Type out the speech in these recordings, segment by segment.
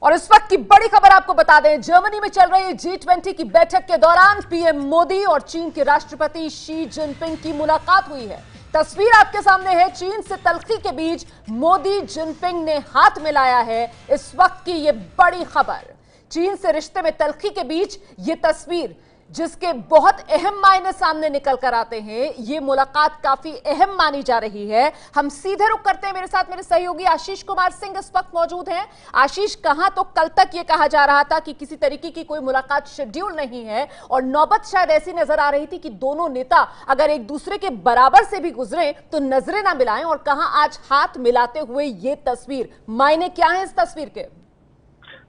और इस वक्त की बड़ी खबर आपको बता दें, जर्मनी में चल रही G20 की बैठक के दौरान पीएम मोदी और चीन के राष्ट्रपति शी जिनपिंग की मुलाकात हुई है। तस्वीर आपके सामने है, चीन से तल्खी के बीच मोदी जिनपिंग ने हाथ मिलाया है। इस वक्त की ये बड़ी खबर, चीन से रिश्ते में तल्खी के बीच ये तस्वीर जिसके बहुत अहम मायने सामने निकल कर आते हैं। ये मुलाकात काफी अहम मानी जा रही है। हम सीधे रुक करते हैं, मेरे साथ मेरे सहयोगी आशीष कुमार सिंह इस वक्त मौजूद हैं। आशीष, कहां तो कल तक ये कहा जा रहा था कि किसी तरीके की कोई मुलाकात शेड्यूल नहीं है और नौबत शायद ऐसी नजर आ रही थी कि दोनों नेता अगर एक दूसरे के बराबर से भी गुजरे तो नजरें ना मिलाएं, और कहां आज हाथ मिलाते हुए ये तस्वीर, मायने क्या है इस तस्वीर के?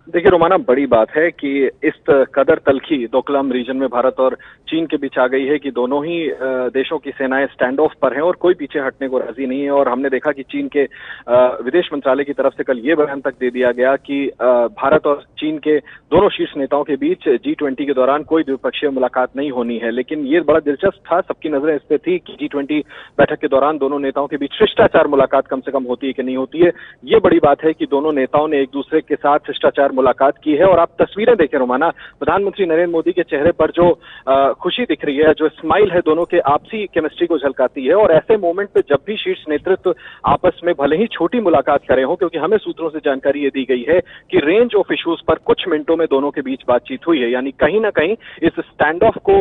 देखिए रोमाना, बड़ी बात है कि इस कदर तल्खी डोकलाम रीजन में भारत और चीन के बीच आ गई है कि दोनों ही देशों की सेनाएं स्टैंड ऑफ पर हैं और कोई पीछे हटने को राजी नहीं है। और हमने देखा कि चीन के विदेश मंत्रालय की तरफ से कल ये बयान तक दे दिया गया कि भारत और चीन के दोनों शीर्ष नेताओं के बीच G20 के दौरान कोई द्विपक्षीय मुलाकात नहीं होनी है। लेकिन ये बड़ा दिलचस्प था, सबकी नजरें इस पे थी कि G20 बैठक के दौरान दोनों नेताओं के बीच शिष्टाचार मुलाकात कम से कम होती है कि नहीं होती है। ये बड़ी बात है कि दोनों नेताओं ने एक दूसरे के साथ शिष्टाचार मुलाकात की है। और आप तस्वीरें देखें रोमाना, प्रधानमंत्री नरेंद्र मोदी के चेहरे पर जो खुशी दिख रही है, जो स्माइल है, दोनों के आपसी केमिस्ट्री को झलकाती है। और ऐसे मोमेंट पे जब भी शीर्ष नेतृत्व आपस में भले ही छोटी मुलाकात करे हो, क्योंकि हमें सूत्रों से जानकारी ये दी गई है कि रेंज ऑफ इश्यूज पर कुछ मिनटों में दोनों के बीच बातचीत हुई है। यानी कहीं ना कहीं इस स्टैंड ऑफ को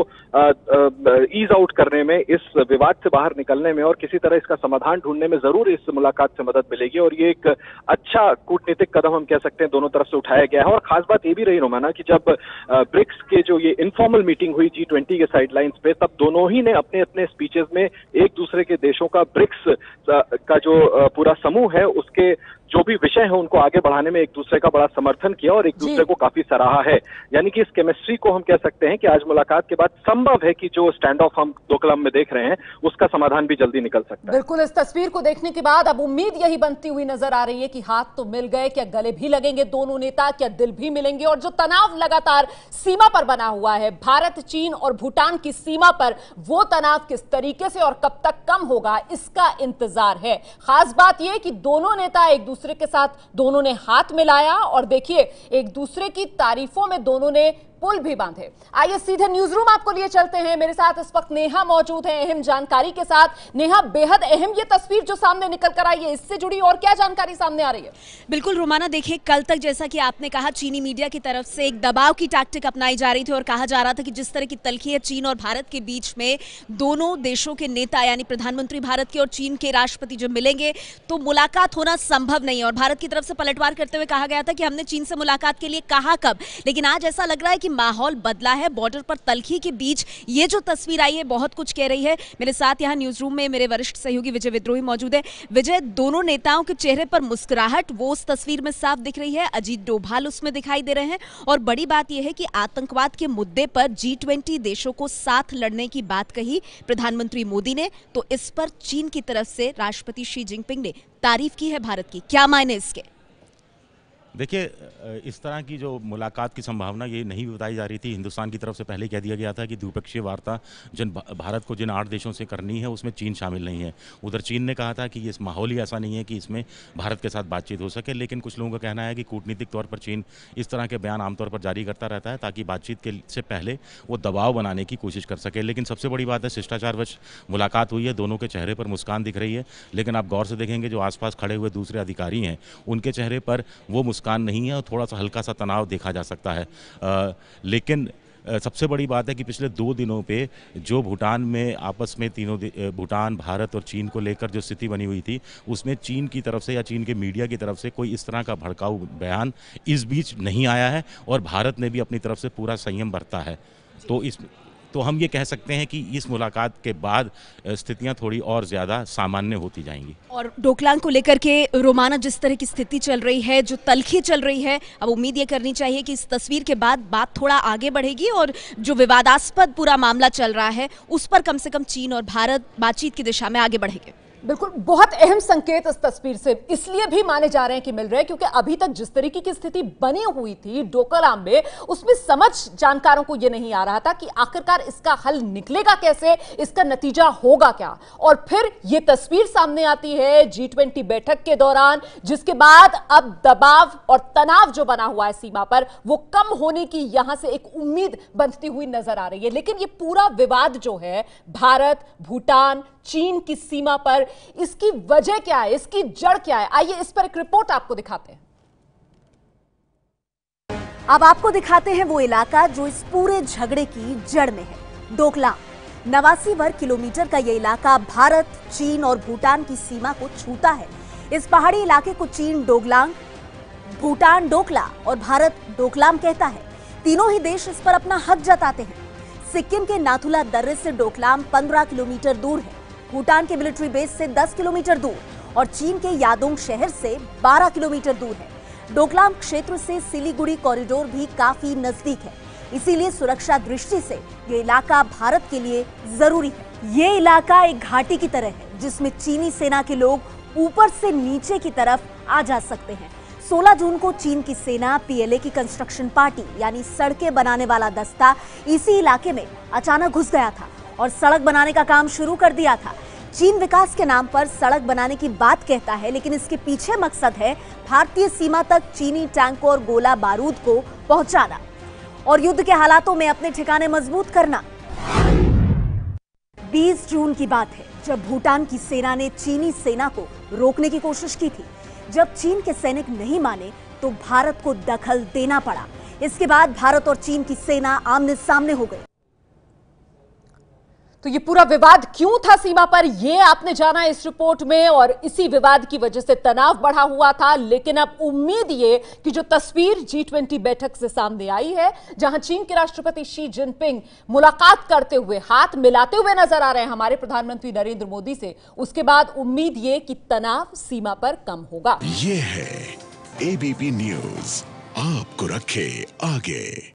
ईज आउट करने में, इस विवाद से बाहर निकलने में और किसी तरह इसका समाधान ढूंढने में जरूर इस मुलाकात से मदद मिलेगी। और ये एक अच्छा कूटनीतिक कदम हम कह सकते हैं दोनों तरफ से उठाया गया है। और खास बात ये भी रही रोमाना कि जब ब्रिक्स के जो ये इनफॉर्मल मीटिंग हुई G20 के साइडलाइंस पे, तब दोनों ही ने अपने अपने स्पीचेस में एक दूसरे के देशों का ब्रिक्स का जो पूरा समूह है उसके जो भी विषय है उनको आगे बढ़ाने में एक दूसरे का बड़ा समर्थन किया और एक दूसरे को काफी सराहा है। यानी कि इस केमिस्ट्री को हम कह सकते हैं कि आज मुलाकात के बाद संभव है कि जो स्टैंड ऑफ हम डोकलाम में देख रहे हैं उसका समाधान भी जल्दी निकल सकता है। बिल्कुल, इस तस्वीर को देखने के बाद अब उम्मीद यही बनती हुई नजर आ रही है कि हाथ तो मिल गए, क्या गले भी लगेंगे दोनों नेता, क्या दिल भी मिलेंगे? और जो तनाव लगातार सीमा पर बना हुआ है, भारत, चीन और भूटान की सीमा पर, वो तनाव किस तरीके से और कब तक कम होगा, इसका इंतजार है। खास बात यह कि दोनों नेता एक दूसरे के साथ दोनों ने हाथ मिलाया और देखिए एक दूसरे की तारीफों में दोनों ने पुल भी बांधे। आइए सीधे न्यूज रूम आपको लिए चलते हैं। मेरे साथ इस वक्त नेहा मौजूद है अहम जानकारी के साथ। नेहा, बेहद अहम ये तस्वीर जो सामने निकल कर आई है, इससे जुड़ी और क्या जानकारी सामने आ रही है? बिल्कुल रोमाना, देखिए कल तक जैसा कि आपने कहा, चीनी मीडिया की तरफ से एक दबाव की टैक्टिक अपनाई जा रही थी और कहा जा रहा था कि जिस तरह की तल्खी है चीन और भारत के बीच में, दोनों देशों के नेता यानी प्रधानमंत्री भारत के और चीन के राष्ट्रपति जब मिलेंगे तो मुलाकात होना संभव नहीं है। और भारत की तरफ से पलटवार करते हुए कहा गया था कि हमने चीन से मुलाकात के लिए कहा कब। लेकिन आज ऐसा लग रहा है कि माहौल बदला है। बॉर्डर पर तल्खी के बीच ये जो तस्वीर आई है बहुत कुछ कह रही है। मेरे साथ यहाँ न्यूज रूम में मेरे वरिष्ठ सहयोगी विजय विद्रोही मौजूद है। विजय, दोनों नेताओं के चेहरे पर मुस्कुराहट वो उस तस्वीर में साफ दिख रही है, अजीत डोभाल उसमें दिखाई दे रहे हैं। और बड़ी बात यह है कि आतंकवाद के मुद्दे पर G20 देशों को साथ लड़ने की बात कही प्रधानमंत्री मोदी ने, तो इस पर चीन की तरफ से राष्ट्रपति शी जिनपिंग ने तारीफ की है भारत की। क्या मायने इसके? देखिए, इस तरह की जो मुलाकात की संभावना ये नहीं बताई जा रही थी। हिंदुस्तान की तरफ से पहले कह दिया गया था कि द्विपक्षीय वार्ता भारत को जिन 8 देशों से करनी है उसमें चीन शामिल नहीं है। उधर चीन ने कहा था कि इस माहौल ही ऐसा नहीं है कि इसमें भारत के साथ बातचीत हो सके। लेकिन कुछ लोगों का कहना है कि कूटनीतिक तौर पर चीन इस तरह के बयान आमतौर पर जारी करता रहता है ताकि बातचीत के से पहले वो दबाव बनाने की कोशिश कर सके। लेकिन सबसे बड़ी बात है, शिष्टाचारवश मुलाकात हुई है, दोनों के चेहरे पर मुस्कान दिख रही है। लेकिन आप गौर से देखेंगे जो आसपास खड़े हुए दूसरे अधिकारी हैं उनके चेहरे पर वो मुस्कान नहीं है और थोड़ा सा हल्का सा तनाव देखा जा सकता है। लेकिन सबसे बड़ी बात है कि पिछले 2 दिनों पे जो भूटान में आपस में तीनों भूटान, भारत और चीन को लेकर जो स्थिति बनी हुई थी, उसमें चीन की तरफ से या चीन के मीडिया की तरफ से कोई इस तरह का भड़काऊ बयान इस बीच नहीं आया है। और भारत ने भी अपनी तरफ से पूरा संयम बरता है। तो हम ये कह सकते हैं कि इस मुलाकात के बाद स्थितियां थोड़ी और ज़्यादा सामान्य होती जाएंगी। और डोकलाम को लेकर के रोमाना जिस तरह की स्थिति चल रही है, जो तल्खी चल रही है, अब उम्मीद ये करनी चाहिए कि इस तस्वीर के बाद बात थोड़ा आगे बढ़ेगी और जो विवादास्पद पूरा मामला चल रहा है उस पर कम से कम चीन और भारत बातचीत की दिशा में आगे बढ़ेंगे। बिल्कुल, बहुत अहम संकेत इस तस्वीर से इसलिए भी माने जा रहे हैं कि मिल रहे हैं क्योंकि अभी तक जिस तरीके की स्थिति बनी हुई थी डोकलाम में, उसमें समझ जानकारों को यह नहीं आ रहा था कि आखिरकार इसका हल निकलेगा कैसे, इसका नतीजा होगा क्या। और फिर यह तस्वीर सामने आती है G20 बैठक के दौरान, जिसके बाद अब दबाव और तनाव जो बना हुआ है सीमा पर, वो कम होने की यहां से एक उम्मीद बनती हुई नजर आ रही है। लेकिन यह पूरा विवाद जो है भारत, भूटान, चीन की सीमा पर, इसकी वजह क्या है, इसकी जड़ क्या है, आइए इस पर एक रिपोर्ट आपको दिखाते हैं। अब आपको दिखाते हैं वो इलाका जो इस पूरे झगड़े की जड़ में है, डोकलाम। 89 वर्ग किलोमीटर का यह इलाका भारत, चीन और भूटान की सीमा को छूता है। इस पहाड़ी इलाके को चीन डोगलांग, भूटान डोकला और भारत डोकलाम कहता है। तीनों ही देश इस पर अपना हक जताते हैं। सिक्किम के नाथुला दर्रे से डोकलाम 15 किलोमीटर दूर है, भूटान के मिलिट्री बेस से 10 किलोमीटर दूर और चीन के यादोंग शहर से 12 किलोमीटर दूर है। डोकलाम क्षेत्र से सिलीगुड़ी कॉरिडोर भी काफी नजदीक है, इसीलिए सुरक्षा दृष्टि से ये इलाका भारत के लिए जरूरी है। ये इलाका एक घाटी की तरह है जिसमें चीनी सेना के लोग ऊपर से नीचे की तरफ आ जा सकते हैं। 16 जून को चीन की सेना PLA की कंस्ट्रक्शन पार्टी यानी सड़कें बनाने वाला दस्ता इसी इलाके में अचानक घुस गया था और सड़क बनाने का काम शुरू कर दिया था। चीन विकास के नाम पर सड़क बनाने की बात कहता है, लेकिन इसके पीछे मकसद है भारतीय सीमा तक चीनी टैंकों और गोला बारूद को पहुंचाना और युद्ध के हालातों में अपने ठिकाने मजबूत करना। 20 जून की बात है जब भूटान की सेना ने चीनी सेना को रोकने की कोशिश की थी। जब चीन के सैनिक नहीं माने तो भारत को दखल देना पड़ा। इसके बाद भारत और चीन की सेना आमने सामने हो गई। तो ये पूरा विवाद क्यों था सीमा पर, ये आपने जाना इस रिपोर्ट में, और इसी विवाद की वजह से तनाव बढ़ा हुआ था। लेकिन अब उम्मीद ये कि जो तस्वीर G20 बैठक से सामने आई है, जहां चीन के राष्ट्रपति शी जिनपिंग मुलाकात करते हुए, हाथ मिलाते हुए नजर आ रहे हैं हमारे प्रधानमंत्री नरेंद्र मोदी से, उसके बाद उम्मीद ये कि तनाव सीमा पर कम होगा। ये है ABP न्यूज, आपको रखे आगे।